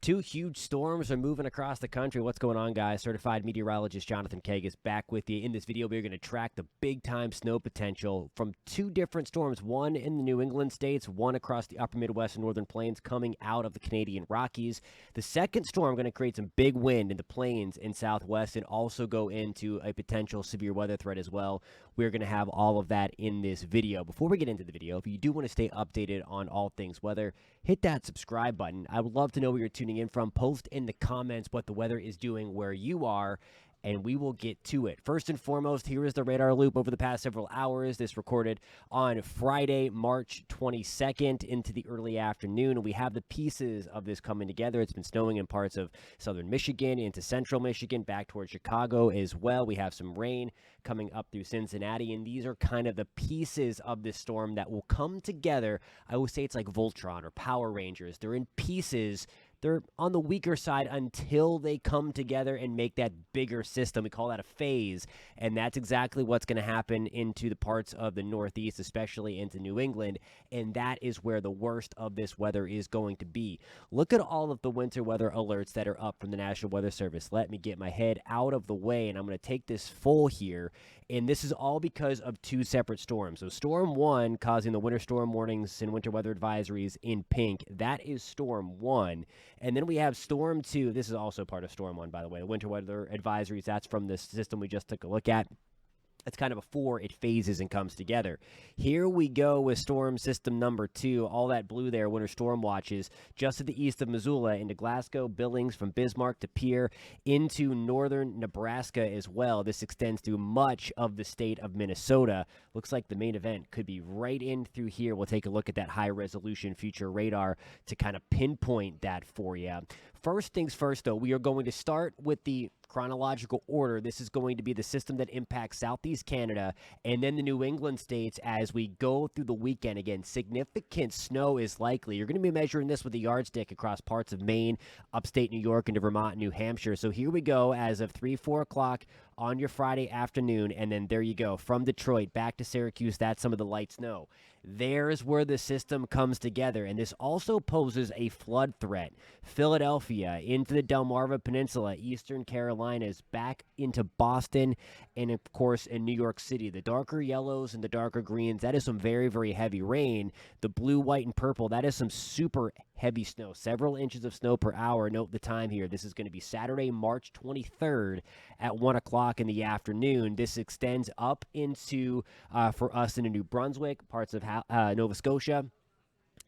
Two huge storms are moving across the country. What's going on, guys? Certified meteorologist Jonathan Kagas back with you. In this video, we're going to track the big-time snow potential from two different storms, one in the New England states, one across the upper Midwest and northern plains coming out of the Canadian Rockies. The second storm going to create some big wind in the plains and southwest and also go into a potential severe weather threat as well. We're going to have all of that in this video. Before we get into the video, if you do want to stay updated on all things weather, hit that subscribe button. I would love to know where you're tuning in from. Post in the comments what the weather is doing where you are, and we will get to it. First and foremost, here is the radar loop over the past several hours. This recorded on Friday, March 22nd into the early afternoon, and we have the pieces of this coming together. It's been snowing in parts of southern Michigan into central Michigan, back towards Chicago as well. We have some rain coming up through Cincinnati, and these are kind of the pieces of this storm that will come together. I would say it's like Voltron or Power Rangers. They're in pieces. They're on the weaker side until they come together and make that bigger system. We call that a phase, and that's exactly what's going to happen into the parts of the Northeast, especially into New England, and that is where the worst of this weather is going to be. Look at all of the winter weather alerts that are up from the National Weather Service. Let me get my head out of the way, and I'm going to take this full here, and this is all because of two separate storms. So Storm 1 causing the winter storm warnings and winter weather advisories in pink. That is Storm 1. And then we have Storm 2. This is also part of Storm 1, by the way. The winter weather advisories, that's from the system we just took a look at. It's kind of before it phases and comes together. Here we go with storm system number 2. All that blue there, winter storm watches, just to the east of Missoula into Glasgow, Billings, from Bismarck to Pierre, into northern Nebraska as well. This extends through much of the state of Minnesota. Looks like the main event could be right in through here. We'll take a look at that high-resolution future radar to kind of pinpoint that for you. First things first, though, we are going to start with the chronological order. This is going to be the system that impacts Southeast Canada and then the New England states as we go through the weekend. Again, significant snow is likely. You're going to be measuring this with a yardstick across parts of Maine, upstate New York, into Vermont and New Hampshire. So here we go as of 3-4 o'clock on your Friday afternoon, and then there you go. From Detroit back to Syracuse, that's some of the light snow. There's where the system comes together, and this also poses a flood threat. Philadelphia into the Delmarva Peninsula, eastern Carolinas, back into Boston, and of course in New York City. The darker yellows and the darker greens, that is some very, very heavy rain. The blue, white, and purple, that is some super heavy snow. Several inches of snow per hour. Note the time here. This is going to be Saturday, March 23rd at 1 o'clock in the afternoon. This extends up into, for us, into New Brunswick, parts of Nova Scotia,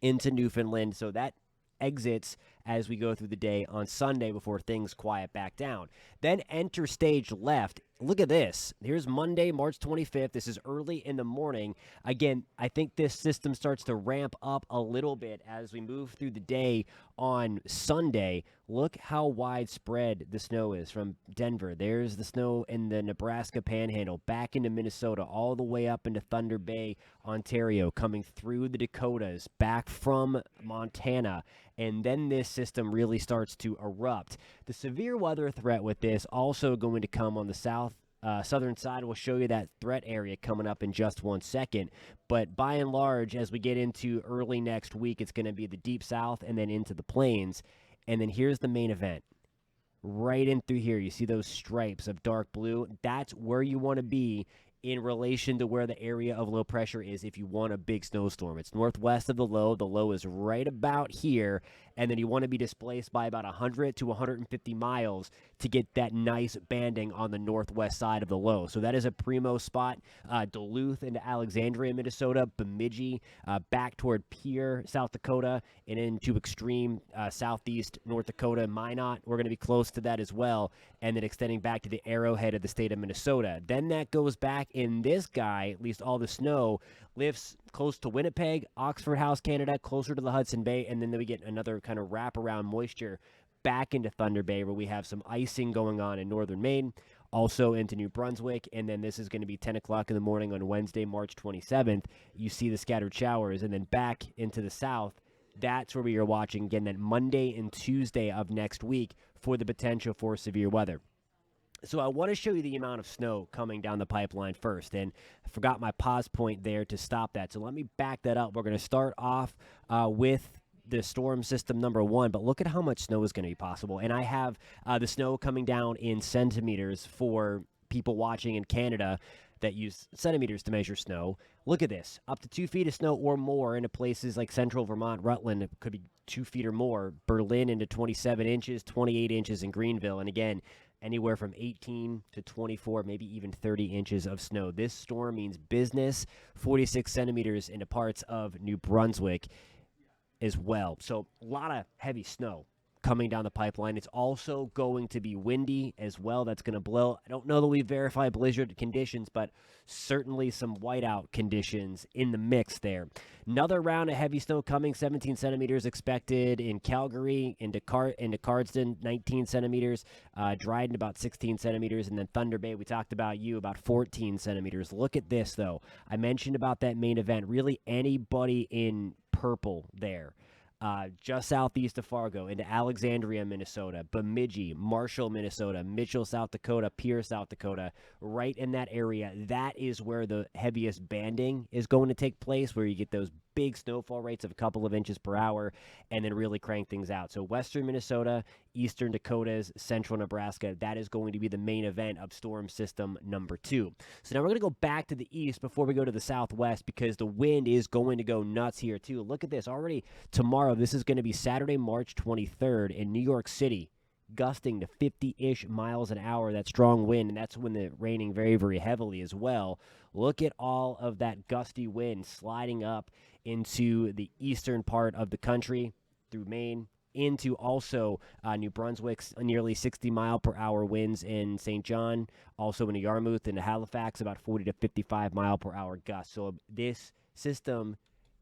into Newfoundland. So that exits as we go through the day on Sunday before things quiet back down. Then enter stage left. Look at this. Here's Monday, March 25th. This is early in the morning. Again, I think this system starts to ramp up a little bit as we move through the day on Sunday. Look how widespread the snow is from Denver. There's the snow in the Nebraska Panhandle, back into Minnesota, all the way up into Thunder Bay, Ontario, coming through the Dakotas, back from Montana, and then this system really starts to erupt. The severe weather threat with this also going to come on the southern side. We'll show you that threat area coming up in just 1 second. But by and large, as we get into early next week, it's going to be the deep south and then into the plains. And then here's the main event. Right in through here, you see those stripes of dark blue. That's where you want to be in relation to where the area of low pressure is if you want a big snowstorm. It's northwest of the low. The low is right about here, and then you want to be displaced by about 100 to 150 miles to get that nice banding on the northwest side of the low. So that is a primo spot. Duluth into Alexandria, Minnesota, Bemidji, back toward Pierre, South Dakota, and into extreme southeast North Dakota, Minot. We're going to be close to that as well, and then extending back to the arrowhead of the state of Minnesota. Then that goes back in this guy, at least all the snow, lifts close to Winnipeg, Oxford House, Canada, closer to the Hudson Bay, and then we get another kind of wraparound moisture back into Thunder Bay where we have some icing going on in northern Maine, also into New Brunswick, and then this is going to be 10 o'clock in the morning on Wednesday, March 27th. You see the scattered showers, and then back into the south. That's where we are watching again that Monday and Tuesday of next week for the potential for severe weather. So I want to show you the amount of snow coming down the pipeline first, and I forgot my pause point there to stop that. So let me back that up. We're going to start off with the storm system number 1, but look at how much snow is going to be possible. And I have the snow coming down in centimeters for people watching in Canada that use centimeters to measure snow. Look at this. Up to 2 feet of snow or more into places like central Vermont, Rutland, it could be 2 feet or more. Berlin into 27 inches, 28 inches in Greenville. And again, anywhere from 18 to 24, maybe even 30 inches of snow. This storm means business, 46 centimeters into parts of New Brunswick as well. So a lot of heavy snow coming down the pipeline. It's also going to be windy as well. That's going to blow. I don't know that we verify blizzard conditions, but certainly some whiteout conditions in the mix there. Another round of heavy snow coming, 17 centimeters expected in Calgary, into Cardston, 19 centimeters, Dryden about 16 centimeters, and then Thunder Bay, we talked about about 14 centimeters. Look at this, though. I mentioned about that main event. Really anybody in purple there. Just southeast of Fargo into Alexandria, Minnesota, Bemidji, Marshall, Minnesota, Mitchell, South Dakota, Pierre, South Dakota, right in that area. That is where the heaviest banding is going to take place, where you get those big snowfall rates of a couple of inches per hour and then really crank things out. So western Minnesota, eastern Dakotas, central Nebraska, that is going to be the main event of storm system number 2. So now we're going to go back to the east before we go to the southwest, because the wind is going to go nuts here too. Look at this. Already tomorrow, this is going to be Saturday, March 23rd in New York City, gusting to 50-ish miles an hour, that strong wind, and that's when they're raining very, very heavily as well. Look at all of that gusty wind sliding up into the eastern part of the country through Maine, into also New Brunswick's nearly 60-mile-per-hour winds in St. John, also into Yarmouth and Halifax, about 40 to 55-mile-per-hour gusts. So this system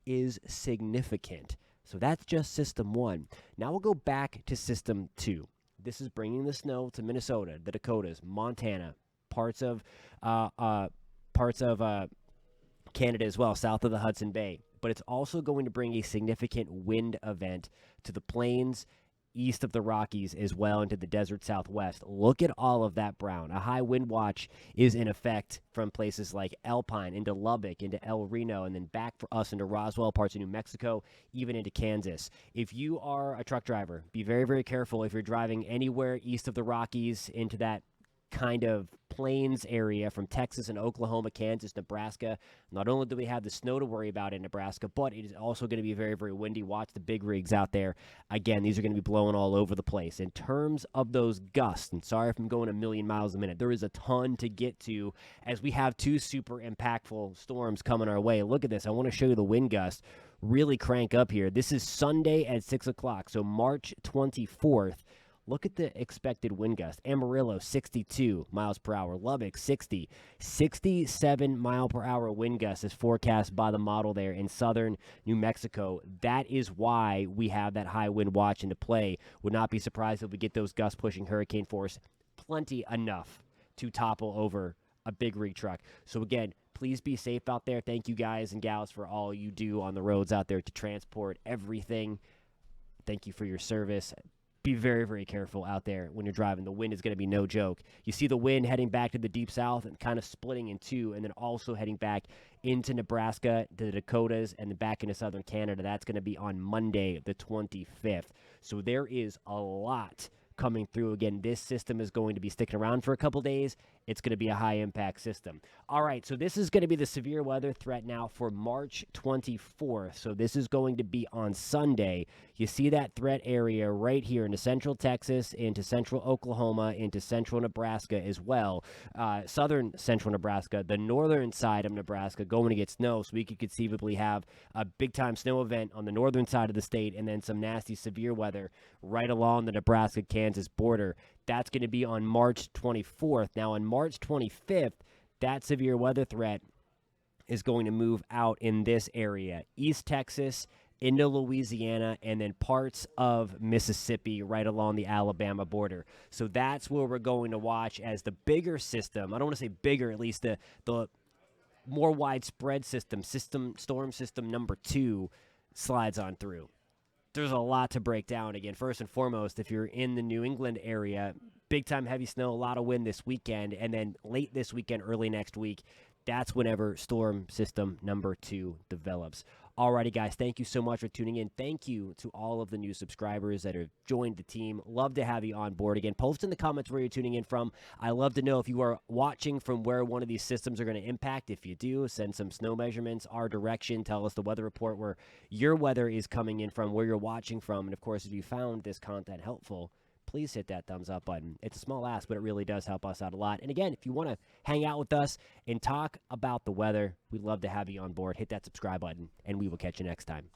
is significant. So that's just System 1. Now we'll go back to System 2. This is bringing the snow to Minnesota, the Dakotas, Montana, parts of Canada as well, south of the Hudson Bay. But it's also going to bring a significant wind event to the plains east of the Rockies as well into the desert southwest. Look at all of that brown. A high wind watch is in effect from places like Alpine into Lubbock, into El Reno, and then back for us into Roswell, parts of New Mexico, even into Kansas. If you are a truck driver, be very, very careful if you're driving anywhere east of the Rockies into that kind of plains area from Texas and Oklahoma, Kansas, Nebraska. Not only do we have the snow to worry about in Nebraska, but it is also going to be very, very windy. Watch the big rigs out there. Again, these are going to be blowing all over the place. In terms of those gusts, and sorry if I'm going a million miles a minute, there is a ton to get to as we have 2 super impactful storms coming our way. Look at this. I want to show you the wind gusts really crank up here. This is Sunday at 6 o'clock, so March 24th. Look at the expected wind gust. Amarillo, 62 miles per hour. Lubbock, 60. 67 mile per hour wind gust is forecast by the model there in southern New Mexico. That is why we have that high wind watch into play. Would not be surprised if we get those gusts pushing hurricane force plenty enough to topple over a big rig truck. So again, please be safe out there. Thank you guys and gals for all you do on the roads out there to transport everything. Thank you for your service. Be very, very careful out there when you're driving. The wind is going to be no joke. You see the wind heading back to the deep south and kind of splitting in two, and then also heading back into Nebraska, to the Dakotas, and then back into southern Canada. That's going to be on Monday, the 25th. So there is a lot coming through. Again, this system is going to be sticking around for a couple days. It's going to be a high-impact system. All right, so this is going to be the severe weather threat now for March 24th. So this is going to be on Sunday. You see that threat area right here into central Texas, into central Oklahoma, into central Nebraska as well. Southern central Nebraska, the northern side of Nebraska going to get snow, so we could conceivably have a big-time snow event on the northern side of the state and then some nasty severe weather right along the Nebraska-Kansas border. That's going to be on March 24th. Now, on March 25th, that severe weather threat is going to move out in this area, East Texas, into Louisiana, and then parts of Mississippi right along the Alabama border. So that's where we're going to watch as the bigger system, I don't want to say bigger, at least the more widespread system, storm system number 2 slides on through. There's a lot to break down. Again, first and foremost, if you're in the New England area, big-time heavy snow, a lot of wind this weekend, and then late this weekend, early next week, that's whenever storm system number 2 develops. Alrighty, guys, thank you so much for tuning in. Thank you to all of the new subscribers that have joined the team. Love to have you on board again. Post in the comments where you're tuning in from. I love to know if you are watching from where one of these systems are going to impact. If you do, send some snow measurements our direction. Tell us the weather report where your weather is coming in from, where you're watching from. And, of course, if you found this content helpful, please hit that thumbs up button. It's a small ask, but it really does help us out a lot. And again, if you want to hang out with us and talk about the weather, we'd love to have you on board. Hit that subscribe button, and we will catch you next time.